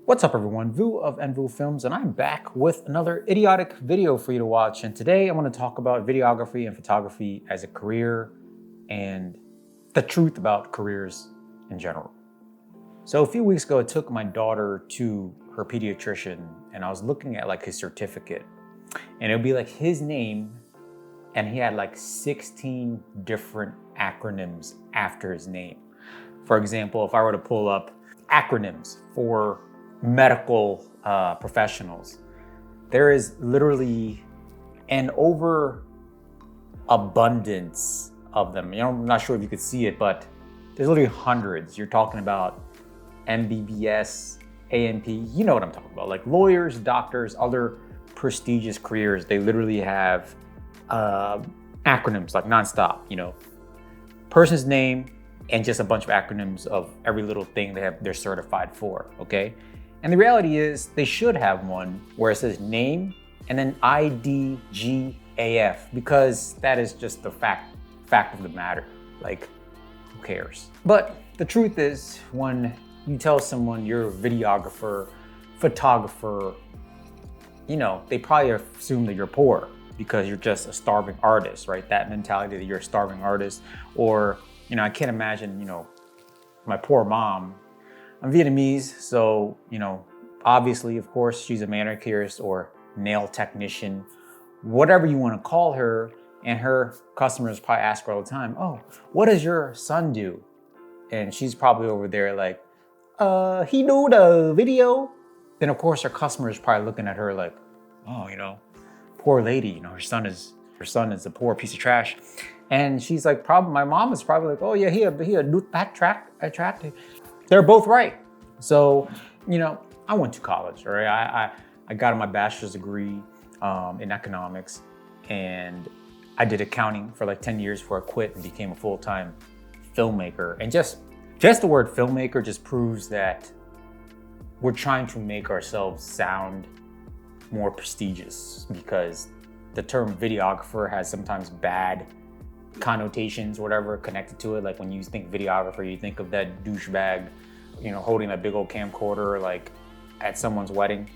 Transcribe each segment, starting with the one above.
What's up everyone, Vu of Vu Films, and I'm back with another idiotic video for you to watch. And today I want to talk about videography and photography as a career and the truth about careers in general. So a few weeks ago, I took my daughter to her pediatrician and I was looking at like his certificate, and it would be like his name and he had like 16 different acronyms after his name. For example, if I were to pull up acronyms for medical professionals, there is literally an overabundance of them. You know, I'm not sure if you could see it, but there's literally hundreds. You're talking about MBBS, ANP, you know what I'm talking about. Like lawyers, doctors, other prestigious careers, they literally have acronyms like nonstop, you know, person's name and just a bunch of acronyms of every little thing they're certified for, okay? And the reality is they should have one where it says name and then IDGAF, because that is just the fact of the matter. Like, who cares? But the truth is, when you tell someone you're a videographer, photographer, you know, they probably assume that you're poor because you're just a starving artist, right? That mentality that you're a starving artist. Or, you know, I can't imagine, you know, my poor mom. I'm Vietnamese, so, you know, obviously, of course, she's a manicurist or nail technician, whatever you want to call her. And her customers probably ask her all the time, oh, what does your son do? And she's probably over there like, he do the video. Then of course her customer is probably looking at her like, oh, you know, poor lady, you know, her son is a poor piece of trash. And she's like, my mom is probably like, oh yeah, he a do that attract. They're both right. So, you know, I went to college, all right? I got my bachelor's degree in economics, and I did accounting for like 10 years before I quit and became a full-time filmmaker. And just the word filmmaker just proves that we're trying to make ourselves sound more prestigious, because the term videographer has sometimes bad connotations, whatever, connected to it. Like when you think videographer, you think of that douchebag, you know, holding a big old camcorder like at someone's wedding.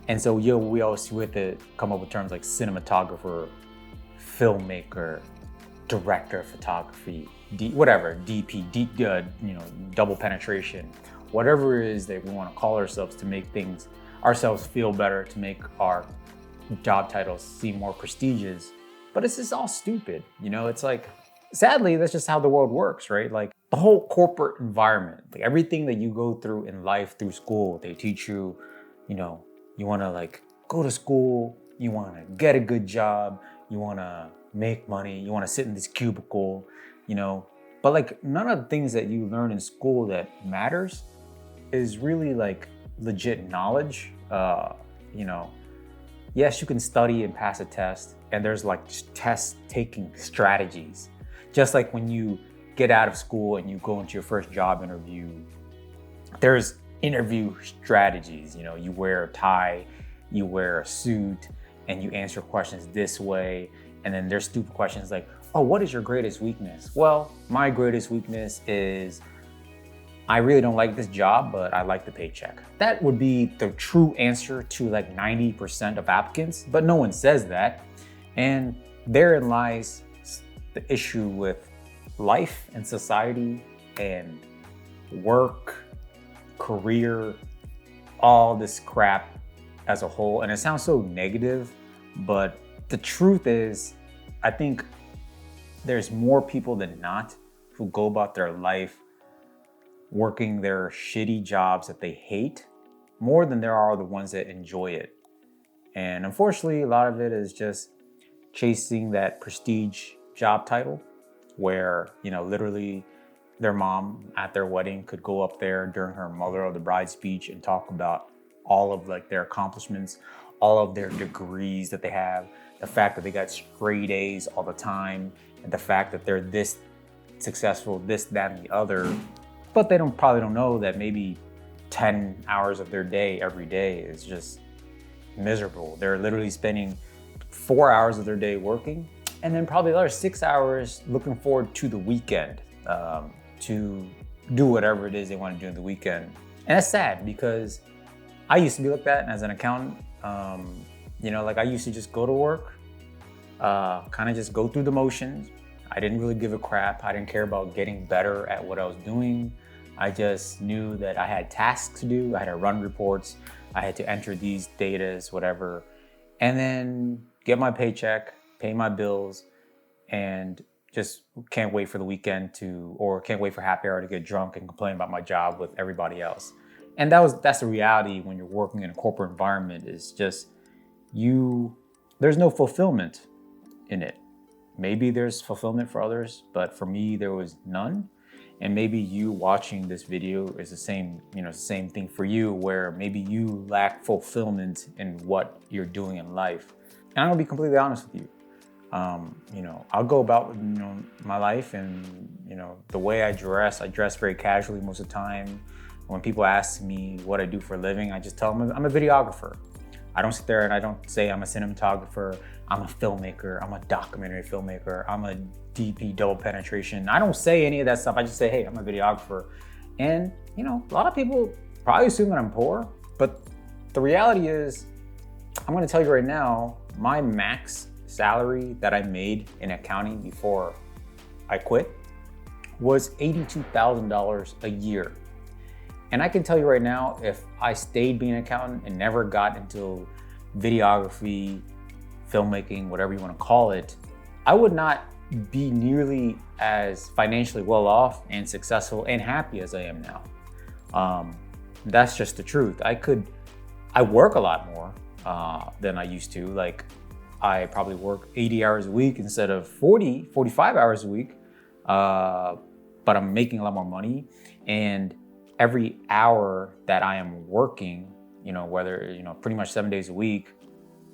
And so we always have to come up with terms like cinematographer, filmmaker, director of photography, whatever, DP, you know, double penetration, whatever it is that we want to call ourselves to make ourselves feel better, to make our job titles seem more prestigious. But it's just all stupid, you know? It's like, sadly, that's just how the world works, right? Like the whole corporate environment, like everything that you go through in life through school, they teach you, you know, you wanna like go to school, you wanna get a good job, you wanna make money, you wanna sit in this cubicle, you know? But like none of the things that you learn in school that matters is really like legit knowledge. You know, yes, you can study and pass a test, and there's like test taking strategies. Just like when you get out of school and you go into your first job interview, there's interview strategies. You know, you wear a tie, you wear a suit, and you answer questions this way. And then there's stupid questions like, oh, what is your greatest weakness? Well, my greatest weakness is I really don't like this job, but I like the paycheck. That would be the true answer to like 90% of applicants, but no one says that. And therein lies the issue with life and society and work, career, all this crap as a whole. And it sounds so negative, but the truth is, I think there's more people than not who go about their life working their shitty jobs that they hate more than there are the ones that enjoy it. And unfortunately, a lot of it is just chasing that prestige job title where, you know, literally their mom at their wedding could go up there during her mother of the bride speech and talk about all of like their accomplishments, all of their degrees that they have, the fact that they got straight A's all the time, and the fact that they're this successful, this, that, and the other. But they probably don't know that maybe 10 hours of their day every day is just miserable. They're literally spending 4 hours of their day working, and then probably another 6 hours looking forward to the weekend to do whatever it is they want to do in the weekend. And that's sad, because I used to be like that as an accountant. You know, like I used to just go to work, kind of just go through the motions. I didn't really give a crap. I didn't care about getting better at what I was doing. I just knew that I had tasks to do. I had to run reports. I had to enter these datas, whatever, and then get my paycheck, pay my bills, and just can't wait for the weekend or can't wait for happy hour to get drunk and complain about my job with everybody else. And that's the reality when you're working in a corporate environment, is just there's no fulfillment in it. Maybe there's fulfillment for others, but for me, there was none. And maybe you watching this video is the same, same thing for you, where maybe you lack fulfillment in what you're doing in life. And I'm gonna be completely honest with you. I'll go about, my life, and, the way I dress very casually most of the time. When people ask me what I do for a living, I just tell them I'm a videographer. I don't sit there and I don't say I'm a cinematographer, I'm a filmmaker, I'm a documentary filmmaker, I'm a DP double penetration. I don't say any of that stuff. I just say, hey, I'm a videographer. And, a lot of people probably assume that I'm poor, but the reality is, I'm gonna tell you right now, my max salary that I made in accounting before I quit was $82,000 a year. And I can tell you right now, if I stayed being an accountant and never got into videography, filmmaking, whatever you want to call it, I would not be nearly as financially well off and successful and happy as I am now. That's just the truth. I work a lot more than I used to. Like, I probably work 80 hours a week instead of 40, 45 hours a week, but I'm making a lot more money. And every hour that I am working, whether, pretty much 7 days a week,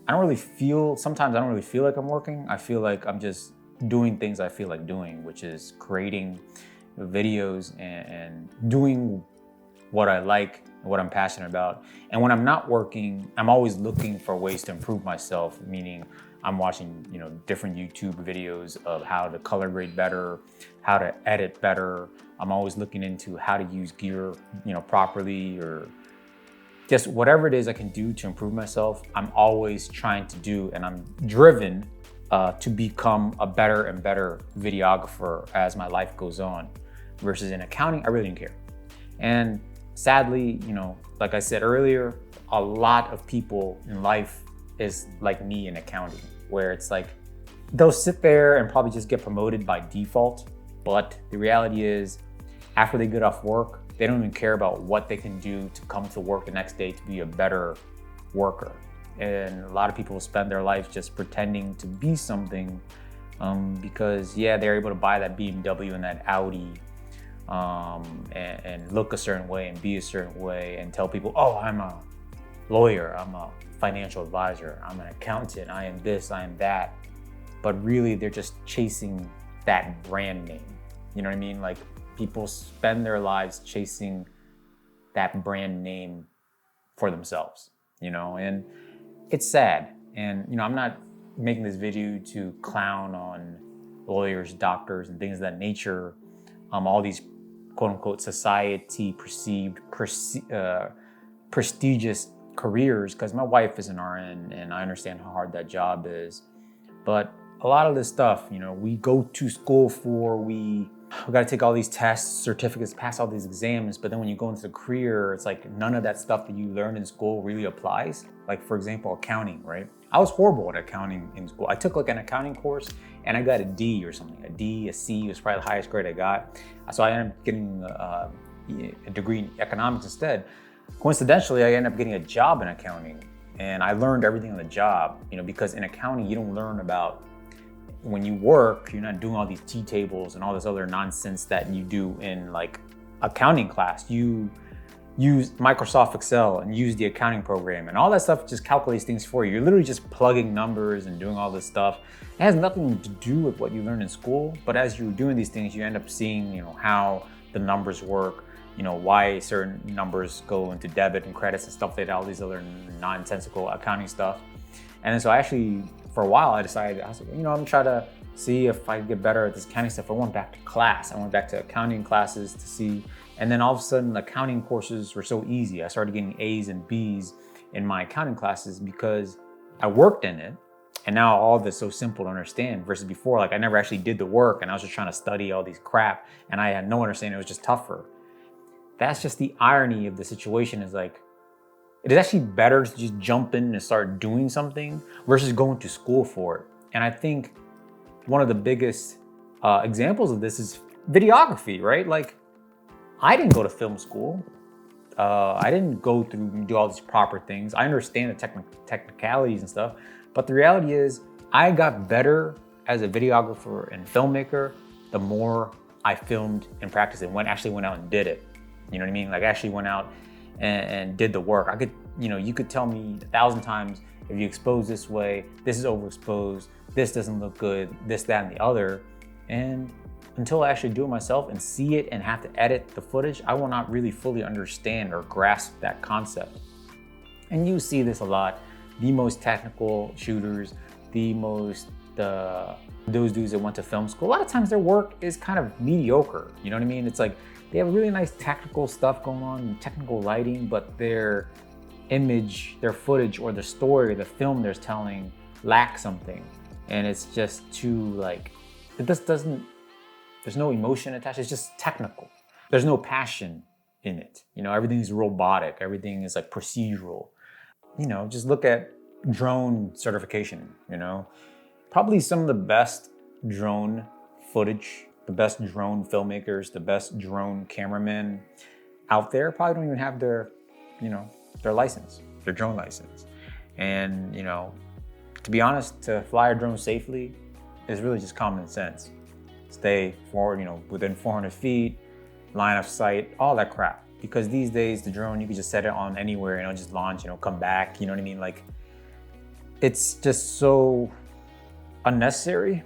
sometimes I don't really feel like I'm working. I feel like I'm just doing things I feel like doing, which is creating videos and doing what I like, what I'm passionate about. And when I'm not working, I'm always looking for ways to improve myself, meaning I'm watching, different YouTube videos of how to color grade better, how to edit better. I'm always looking into how to use gear, properly, or just whatever it is I can do to improve myself. I'm always trying to do, and I'm driven to become a better and better videographer as my life goes on. Versus in accounting, I really didn't care. And sadly, like I said earlier, a lot of people in life is like me in accounting, where it's like they'll sit there and probably just get promoted by default. But the reality is, after they get off work, they don't even care about what they can do to come to work the next day to be a better worker. And a lot of people spend their life just pretending to be something because, they're able to buy that BMW and that Audi and look a certain way and be a certain way and tell people, oh, I'm a lawyer, I'm a financial advisor, I'm an accountant, I am this, I am that. But really, they're just chasing that brand name. You know what I mean? Like, people spend their lives chasing that brand name for themselves, and it's sad. And, I'm not making this video to clown on lawyers, doctors, and things of that nature. All these quote unquote society perceived prestigious careers, because my wife is an RN and I understand how hard that job is. But a lot of this stuff, we go to school for, we got to take all these tests, certificates, pass all these exams, but then when you go into the career, it's like none of that stuff that you learned in school really applies. Like, for example, accounting, right? I was horrible at accounting in school. I took like an accounting course and I got a D or something. A D, a C was probably the highest grade I got. So I ended up getting a degree in economics instead. Coincidentally, I ended up getting a job in accounting, and I learned everything on the job, because in accounting, you don't learn about, when you work, you're not doing all these T tables and all this other nonsense that you do in like accounting class. You use Microsoft Excel and use the accounting program, and all that stuff just calculates things for you. You're literally just plugging numbers and doing all this stuff. It has nothing to do with what you learn in school, but as you're doing these things, you end up seeing, how the numbers work, why certain numbers go into debit and credits and stuff like that, all these other nonsensical accounting stuff. And then so actually, for a while, I decided, I was like, I'm gonna try to see if I could get better at this accounting stuff. I went back to class. I went back to accounting classes to see, And then all of a sudden, accounting courses were so easy. I started getting A's and B's in my accounting classes because I worked in it. And now all of it's so simple to understand versus before, like I never actually did the work and I was just trying to study all these crap and I had no understanding, it was just tougher. That's just the irony of the situation, is like, it is actually better to just jump in and start doing something versus going to school for it. And I think one of the biggest examples of this is videography, right? Like, I didn't go to film school. I didn't go through and do all these proper things. I understand the technicalities and stuff, but the reality is I got better as a videographer and filmmaker the more I filmed and practiced and actually went out and did it. You know what I mean? Like, I actually went out and did the work. I could, you could tell me 1,000 times, if you expose this way, this is overexposed, this doesn't look good, this, that, and the other. And until I actually do it myself and see it and have to edit the footage, I will not really fully understand or grasp that concept. And you see this a lot. The most technical shooters, those dudes that went to film school, a lot of times their work is kind of mediocre. You know what I mean? It's like they have really nice technical stuff going on, technical lighting, but their image, their footage, or the story, the film they're telling lacks something. And it's just too, like, it just doesn't, there's no emotion attached, it's just technical. There's no passion in it. Everything's robotic, everything is like procedural. Just look at drone certification, Probably some of the best drone footage, the best drone filmmakers, the best drone cameramen out there probably don't even have their license, their drone license. And, to be honest, to fly a drone safely is really just common sense. Stay within 400 feet, line of sight, all that crap. Because these days, the drone, you can just set it on anywhere, just launch, come back, you know what I mean? Like, it's just so unnecessary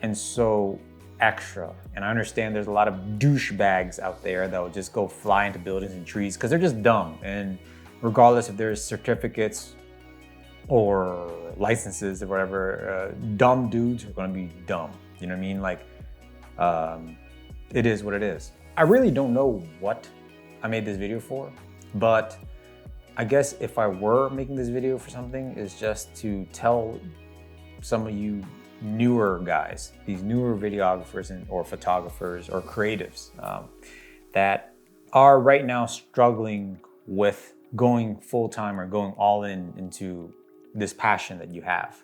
and so extra. And I understand there's a lot of douchebags out there that will just go fly into buildings and trees because they're just dumb. And regardless if there's certificates or licenses or whatever, dumb dudes are gonna be dumb. You know what I mean? Like, it is what it is. I really don't know what I made this video for, but I guess if I were making this video for something, is just to tell some of you newer guys, these newer videographers or photographers or creatives that are right now struggling with going full-time or going all into this passion that you have,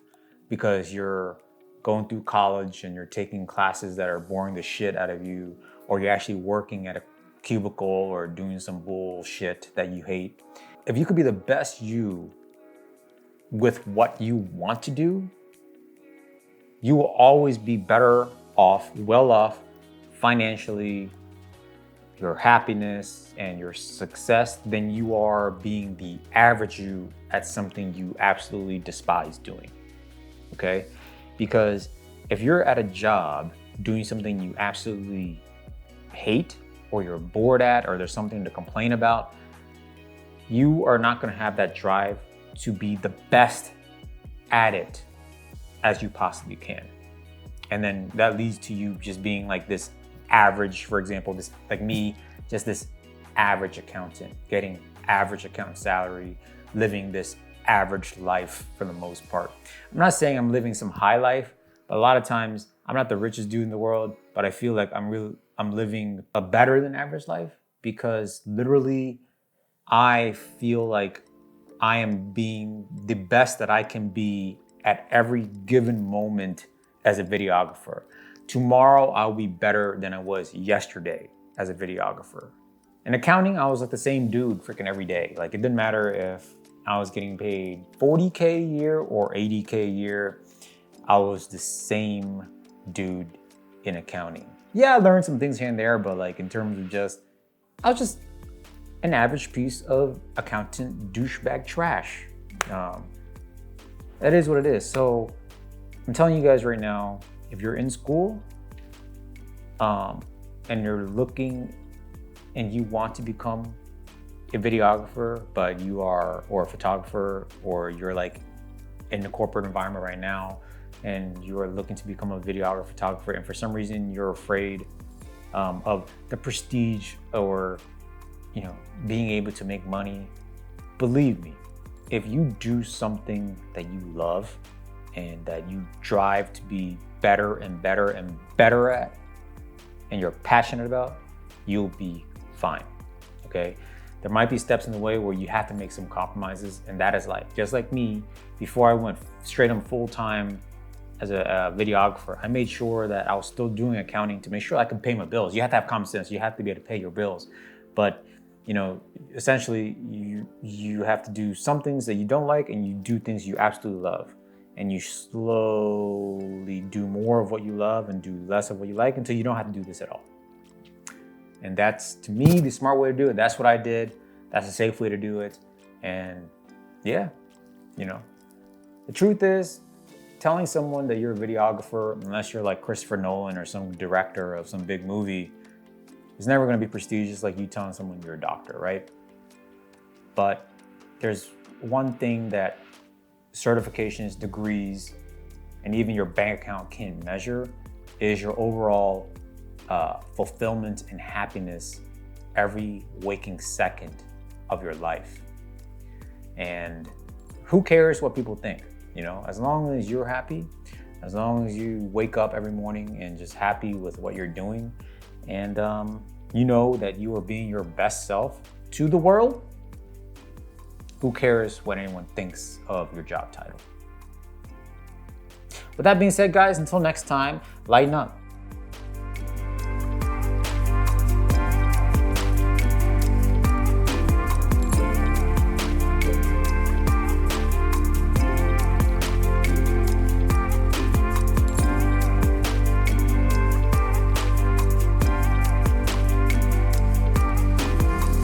because you're going through college and you're taking classes that are boring the shit out of you, or you're actually working at a cubicle or doing some bullshit that you hate. If you could be the best you with what you want to do, you will always be better off, well off financially, your happiness and your success, than you are being the average you at something you absolutely despise doing, okay? Because if you're at a job doing something you absolutely hate, or you're bored at, or there's something to complain about, you are not gonna have that drive to be the best at it as you possibly can. And then that leads to you just being like this average, for example, this, like me, just this average accountant, getting average accountant salary, living this average life for the most part. I'm not saying I'm living some high life, but a lot of times I'm not the richest dude in the world, but I feel like I'm living a better than average life, because literally I feel like I am being the best that I can be at every given moment as a videographer. Tomorrow I'll be better than I was yesterday as a videographer. In accounting, I was like the same dude freaking every day. Like, it didn't matter if I was getting paid $40K a year or $80K a year, I was the same dude in accounting. Yeah, I learned some things here and there, but like in terms of I was just an average piece of accountant douchebag trash. That is what it is. So I'm telling you guys right now, if you're in school and you're looking and you want to become a videographer, but or a photographer, or you're like in the corporate environment right now and you're looking to become a videographer, photographer, and for some reason you're afraid of the prestige or, being able to make money. Believe me, if you do something that you love and that you drive to be better and better and better at, and you're passionate about, you'll be fine, okay? There might be steps in the way where you have to make some compromises, and that is like, just like me, before I went straight on full-time as a videographer, I made sure that I was still doing accounting to make sure I could pay my bills. You have to have common sense, you have to be able to pay your bills. But essentially you have to do some things that you don't like and you do things you absolutely love. And you slowly do more of what you love and do less of what you like until you don't have to do this at all. And that's, to me, the smart way to do it. That's what I did. That's a safe way to do it. And yeah, the truth is, telling someone that you're a videographer, unless you're like Christopher Nolan or some director of some big movie, is never going to be prestigious like you telling someone you're a doctor, right? But there's one thing that certifications, degrees, and even your bank account can measure, is your overall fulfillment and happiness every waking second of your life. And who cares what people think? As long as you're happy, as long as you wake up every morning and just happy with what you're doing, and you know that you are being your best self to the world, who cares what anyone thinks of your job title? With that being said, guys, until next time, lighten up.